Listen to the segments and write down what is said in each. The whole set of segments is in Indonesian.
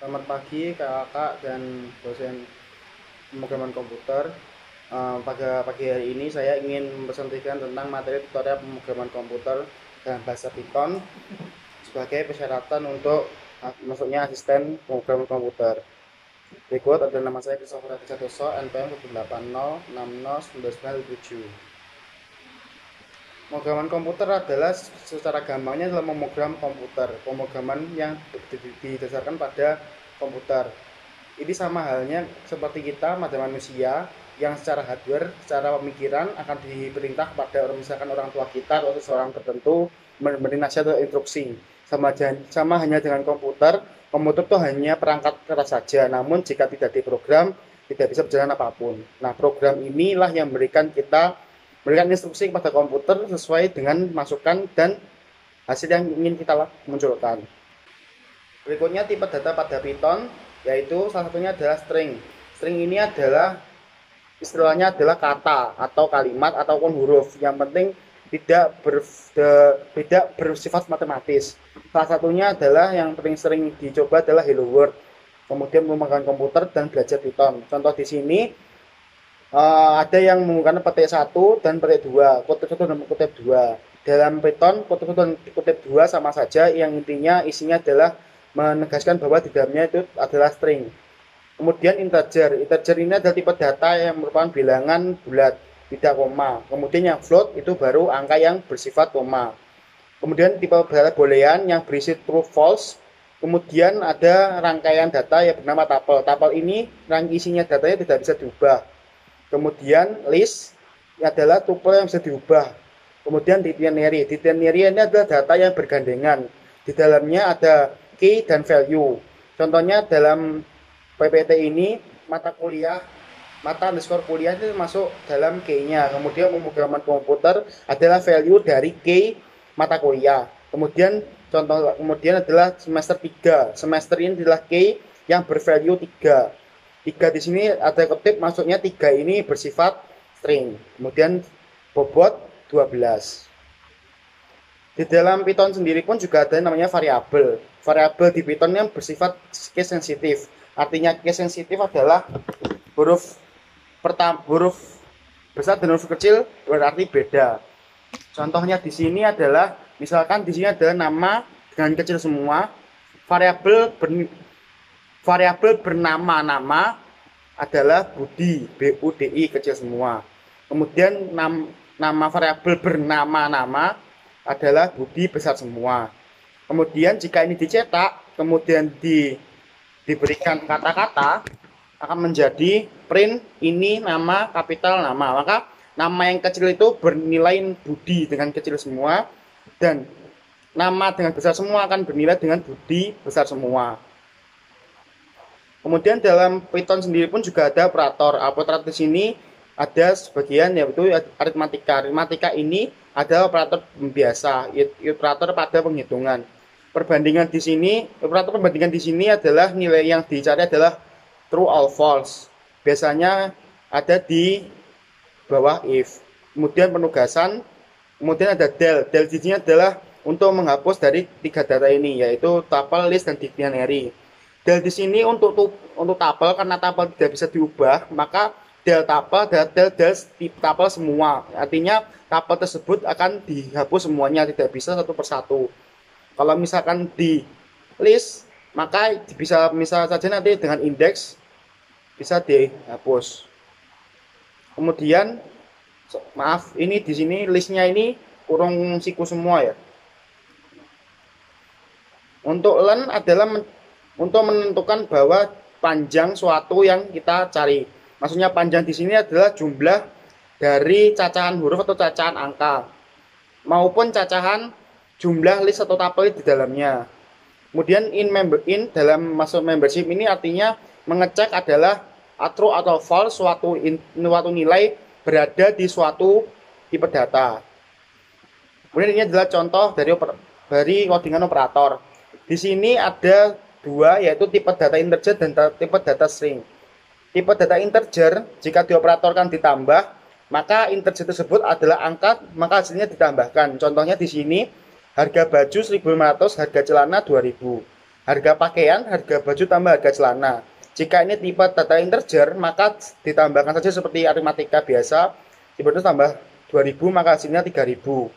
Selamat pagi kakak dan dosen pemrograman komputer. Pada pagi hari ini saya ingin mempresentasikan tentang materi tutorial pemrograman komputer dan bahasa Python sebagai persyaratan untuk masuknya asisten pemrograman komputer. Berikut adalah nama saya Christopher Adi Santoso, NPM 180609997. Pemrograman komputer adalah secara gampangnya adalah memogram komputer, pemrograman yang didasarkan pada komputer. Ini sama halnya seperti kita manusia yang secara hardware, secara pemikiran akan diperintah pada misalkan orang tua kita atau seseorang tertentu memberi nasihat atau instruksi. Sama hanya dengan komputer, komputer itu hanya perangkat keras saja, namun jika tidak diprogram tidak bisa berjalan apapun. Nah, program inilah yang memberikan instruksi kepada komputer sesuai dengan masukan dan hasil yang ingin kita munculkan. Berikutnya tipe data pada Python, yaitu salah satunya adalah string. String ini adalah istilahnya adalah kata atau kalimat ataupun huruf. Yang penting tidak bersifat matematis. Salah satunya adalah yang paling sering dicoba adalah Hello World. Kemudian menggunakan komputer dan belajar Python. Contoh di sini ada yang menggunakan petik 1 dan petik 2, kutip 1 dan kutip 2. Dalam Python, kutip 1 dan kutip 2 sama saja, yang intinya isinya adalah menegaskan bahwa di dalamnya itu adalah string. Kemudian integer. Integer ini adalah tipe data yang merupakan bilangan bulat, tidak koma. Kemudian yang float itu baru angka yang bersifat koma. Kemudian tipe data boolean yang berisi true false. Kemudian ada rangkaian data yang bernama tuple. Tuple ini isinya datanya tidak bisa diubah. Kemudian list adalah tuple yang bisa diubah. Kemudian dictionary. Dictionary ini adalah data yang bergandengan. Di dalamnya ada key dan value. Contohnya dalam PPT ini mata underscore kuliah itu masuk dalam key-nya. Kemudian pemrograman komputer adalah value dari key mata kuliah. Kemudian adalah semester 3. Semester ini adalah key yang bervalue 3. 3 di sini ada kutip, maksudnya 3 ini bersifat string. Kemudian bobot 12. Di dalam Python sendiri pun juga ada namanya variabel. Variabel di Python yang bersifat case sensitif. Artinya case sensitif adalah huruf besar dan huruf kecil berarti beda. Contohnya di sini adalah misalkan di sini adalah nama dengan kecil semua. Variabel bernama-nama adalah Budi, BUDI kecil semua. Kemudian nama variabel bernama-nama adalah Budi besar semua. Kemudian jika ini dicetak, kemudian diberikan kata-kata, akan menjadi print ini nama kapital nama. Maka nama yang kecil itu bernilai Budi dengan kecil semua, dan nama dengan besar semua akan bernilai dengan Budi besar semua. Kemudian dalam Python sendiri pun juga ada operator. Operator di sini ada sebagian yaitu aritmatika. Aritmatika ini adalah operator biasa, operator pada penghitungan. Operator perbandingan di sini adalah nilai yang dicari adalah true or false. Biasanya ada di bawah if. Kemudian penugasan, kemudian ada del. Del di sini adalah untuk menghapus dari 3 data ini, yaitu tuple, list, dan dictionary. Del di sini untuk tuple, karena tuple tidak bisa diubah, maka del tuple tuple semua. Artinya tuple tersebut akan dihapus semuanya, tidak bisa satu persatu. Kalau misalkan di list, maka bisa saja nanti dengan indeks bisa dihapus. Kemudian maaf, ini di sini listnya ini kurung siku semua ya. Untuk len adalah untuk menentukan bahwa panjang suatu yang kita cari. Maksudnya panjang di sini adalah jumlah dari cacahan huruf atau cacahan angka, maupun cacahan jumlah list atau tuple di dalamnya. Kemudian in dalam masuk membership ini artinya mengecek adalah true atau false suatu nilai berada di suatu tipe data. Kemudian ini adalah contoh dari codingan operator. Di sini ada dua, yaitu tipe data integer dan tipe data string. Tipe data integer jika dioperatorkan ditambah, maka integer tersebut adalah angka, maka hasilnya ditambahkan. Contohnya di sini harga baju 1.500, harga celana 2.000. harga pakaian, harga baju tambah harga celana. Jika ini tipe data integer, maka ditambahkan saja seperti aritmatika biasa. Tipe itu tambah 2000, maka hasilnya 3000.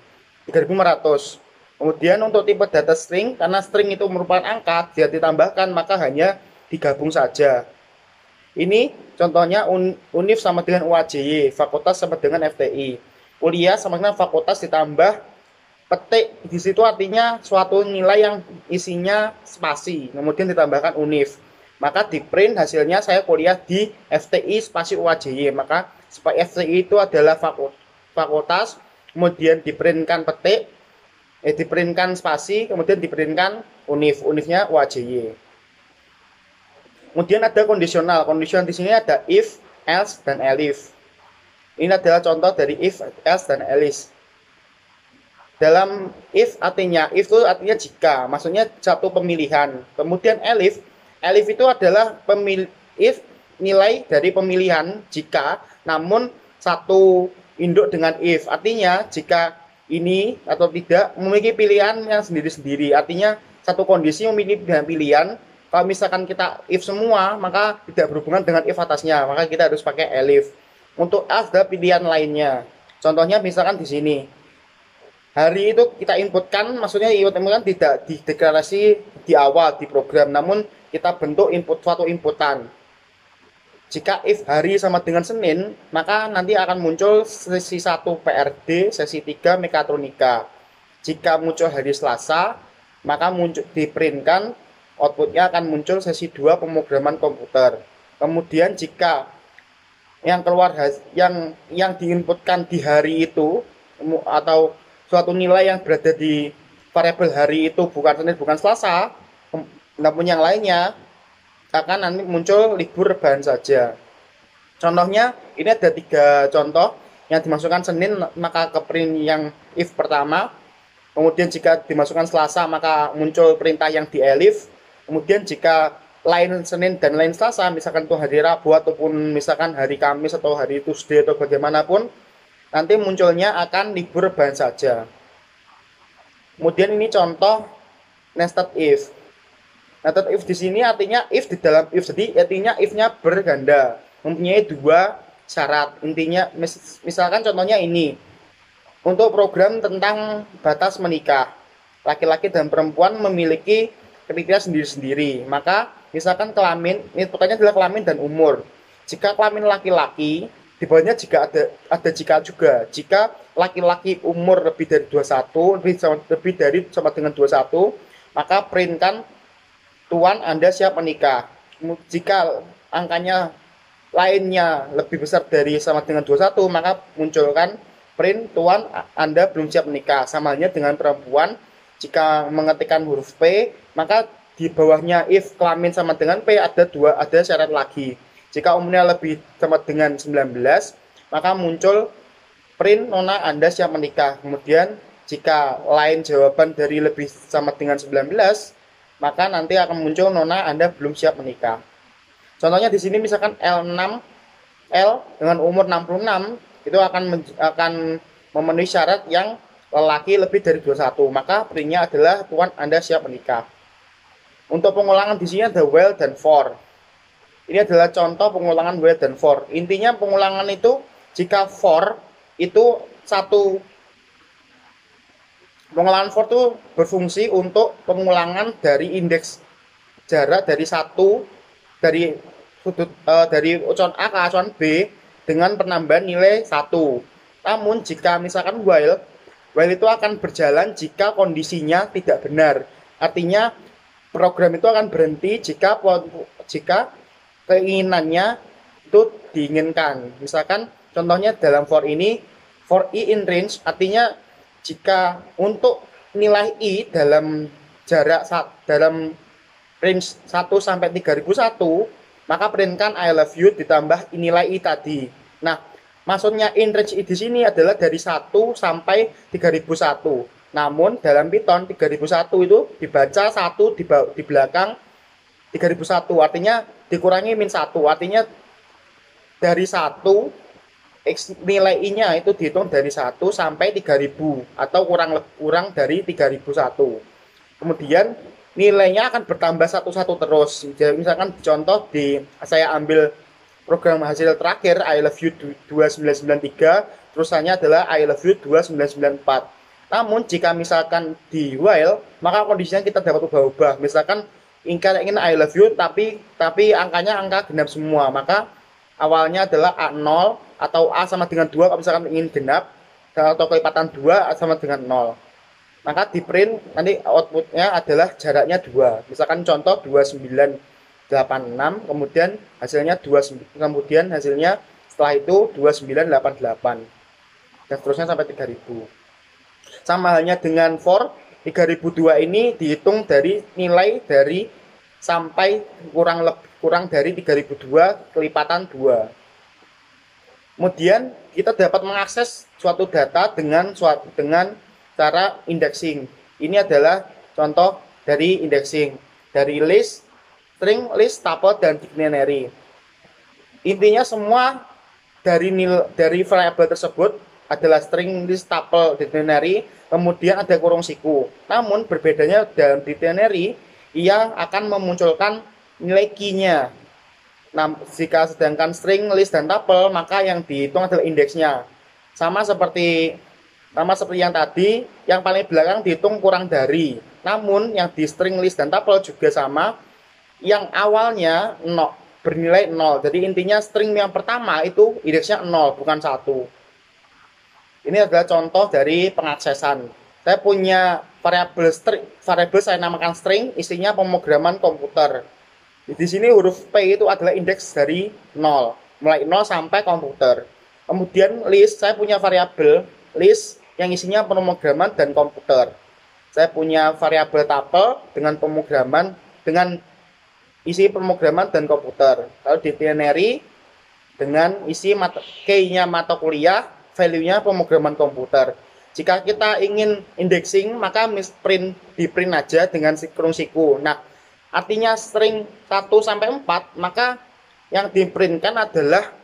3500. Kemudian untuk tipe data string, karena string itu merupakan angka, dia ditambahkan, maka hanya digabung saja. Ini contohnya UNIF sama dengan UAJY, fakultas sama dengan FTI. Kuliah sama dengan fakultas ditambah petik, di situ artinya suatu nilai yang isinya spasi, kemudian ditambahkan UNIF. Maka di print hasilnya saya kuliah di FTI spasi UAJY. Maka FTI itu adalah fakultas, kemudian diprintkan petik, diprintkan spasi, kemudian diprintkan UNIF. UNIF-nya UAJY. Kemudian ada kondisional. Kondisional di sini ada if, else, dan elif. Ini adalah contoh dari if, else, dan else. Dalam if itu artinya jika, maksudnya satu pemilihan. Kemudian elif itu adalah if nilai dari pemilihan jika, namun satu induk dengan if. Artinya jika ini atau tidak memiliki pilihan yang sendiri-sendiri. Artinya satu kondisi memiliki pilihan. Kalau misalkan kita if semua, maka tidak berhubungan dengan if atasnya, maka kita harus pakai elif. Untuk else ada pilihan lainnya. Contohnya misalkan di sini. Hari itu kita inputkan, maksudnya inputkan tidak dideklarasi di awal di program, namun kita bentuk suatu inputan. Jika if hari sama dengan Senin, maka nanti akan muncul sesi 1 PRD, sesi 3 mekatronika. Jika muncul hari Selasa, maka diprintkan, outputnya akan muncul sesi 2 pemrograman komputer. Kemudian jika yang keluar yang diinputkan di hari itu atau suatu nilai yang berada di variabel hari itu bukan Senin bukan Selasa, namun yang lainnya akan nanti muncul libur rebahan saja. Contohnya ini ada 3 contoh yang dimasukkan Senin, maka ke print yang if pertama. Kemudian jika dimasukkan Selasa, maka muncul perintah yang di elif. Kemudian jika lain Senin dan lain Selasa, misalkan itu hari Rabu ataupun misalkan hari Kamis atau hari Tuesday atau bagaimanapun, nanti munculnya akan libur rebahan saja. Kemudian ini contoh nested if. Nested if di sini artinya if di dalam if, jadi artinya if-nya berganda, mempunyai 2 syarat. Intinya misalkan contohnya ini. Untuk program tentang batas menikah. Laki-laki dan perempuan memiliki kriteria sendiri-sendiri. Maka misalkan kelamin, ini pertanyaannya adalah kelamin dan umur. Jika kelamin laki-laki, di bawahnya jika ada jika juga. Jika laki-laki umur lebih dari 21, lebih dari sama dengan 21, maka printkan tuan Anda siap menikah. Jika angkanya lainnya lebih besar dari sama dengan 21, maka munculkan print tuan Anda belum siap menikah. Sama halnya dengan perempuan, jika mengetikkan huruf P, maka di bawahnya if kelamin sama dengan P ada syarat lagi. Jika umurnya lebih sama dengan 19, maka muncul print nona Anda siap menikah. Kemudian jika lain jawaban dari lebih sama dengan 19, maka nanti akan muncul nona Anda belum siap menikah. Contohnya di sini misalkan L dengan umur 66 itu akan memenuhi syarat yang lelaki lebih dari 21, maka printnya adalah tuan Anda siap menikah. Untuk pengulangan di sini ada while dan for. Ini adalah contoh pengulangan while dan for. Intinya pengulangan itu jika for itu pengulangan for itu berfungsi untuk pengulangan dari indeks jarak dari acuan A ke acuan B dengan penambahan nilai 1. Namun jika misalkan while itu akan berjalan jika kondisinya tidak benar. Artinya program itu akan berhenti jika keinginannya itu diinginkan. Misalkan contohnya dalam for ini, for i in range artinya jika untuk nilai i dalam jarak dalam range 1 sampai 3001, maka printkan I love you ditambah nilai i tadi. Nah, maksudnya in range i di sini adalah dari 1 sampai 3001. Namun dalam Python 3001 itu dibaca 1 di belakang 3001, artinya dikurangi min 1, artinya dari 1 nilai i-nya itu dihitung dari 1 sampai 3000 atau kurang dari 3001. Kemudian nilainya akan bertambah satu-satu terus. Jadi misalkan contoh di saya ambil program hasil terakhir I love you 2993, terusannya adalah I love you 2994. Namun jika misalkan di while, maka kondisinya kita dapat ubah-ubah. Misalkan ingin I love you tapi angkanya angka genap semua, maka awalnya adalah A0 atau A sama dengan 2 kalau misalkan ingin genap, atau kelipatan 2 sama dengan 0. Maka di print nanti outputnya adalah jaraknya 2. Misalkan contoh 2986, kemudian hasilnya setelah itu 2988 dan seterusnya sampai 3000. Sama halnya dengan for 3002 ini dihitung dari nilai dari sampai kurang dari 3002 kelipatan 2. Kemudian kita dapat mengakses suatu data dengan cara indexing. Ini adalah contoh dari indexing dari list, string, list, tuple, dan dictionary. Intinya semua dari variabel tersebut adalah string, list, tuple, dictionary, kemudian ada kurung siku. Namun berbedanya dalam dictionary, ia akan memunculkan nilai key-nya. Nah, jika sedangkan string, list, dan tuple, maka yang dihitung adalah indeksnya. Sama seperti yang tadi, yang paling belakang dihitung kurang dari. Namun yang di string, list, dan tuple juga sama, yang awalnya bernilai 0. Jadi intinya string yang pertama itu indeksnya 0, bukan 1. Ini adalah contoh dari pengaksesan. Saya punya variabel saya namakan string, isinya pemrograman komputer. Di sini huruf P itu adalah indeks dari 0, mulai 0 sampai komputer. Kemudian list, saya punya variabel list yang isinya pemrograman dan komputer. Saya punya variabel tuple dengan isi pemrograman dan komputer. Lalu dictionary dengan isi key-nya mata kuliah, value-nya pemrograman komputer. Jika kita ingin indexing, maka di print aja dengan kurung siku. Nah, artinya string 1 sampai 4, maka yang diprintkan adalah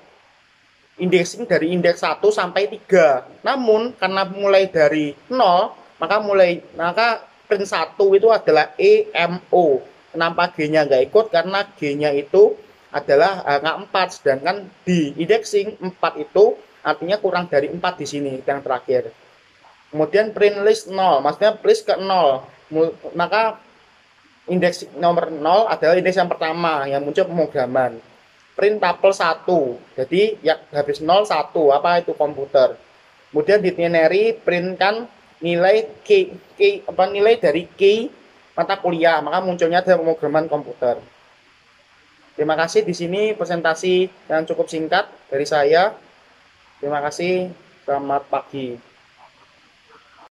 indexing dari indeks 1 sampai 3. Namun karena mulai dari 0, maka print 1 itu adalah EMO. Kenapa G-nya nggak ikut? Karena G-nya itu adalah angka 4, sedangkan di indexing 4 itu artinya kurang dari 4 di sini yang terakhir. Kemudian print list 0, maksudnya list ke 0. Maka indeks nomor 0 adalah indeks yang pertama yang muncul pemrograman. Print tuple 1, jadi ya habis 0 1, apa itu komputer. Kemudian dictionary printkan nilai nilai dari key mata kuliah, maka munculnya adalah pemrograman komputer. Terima kasih, di sini presentasi yang cukup singkat dari saya. Terima kasih, selamat pagi.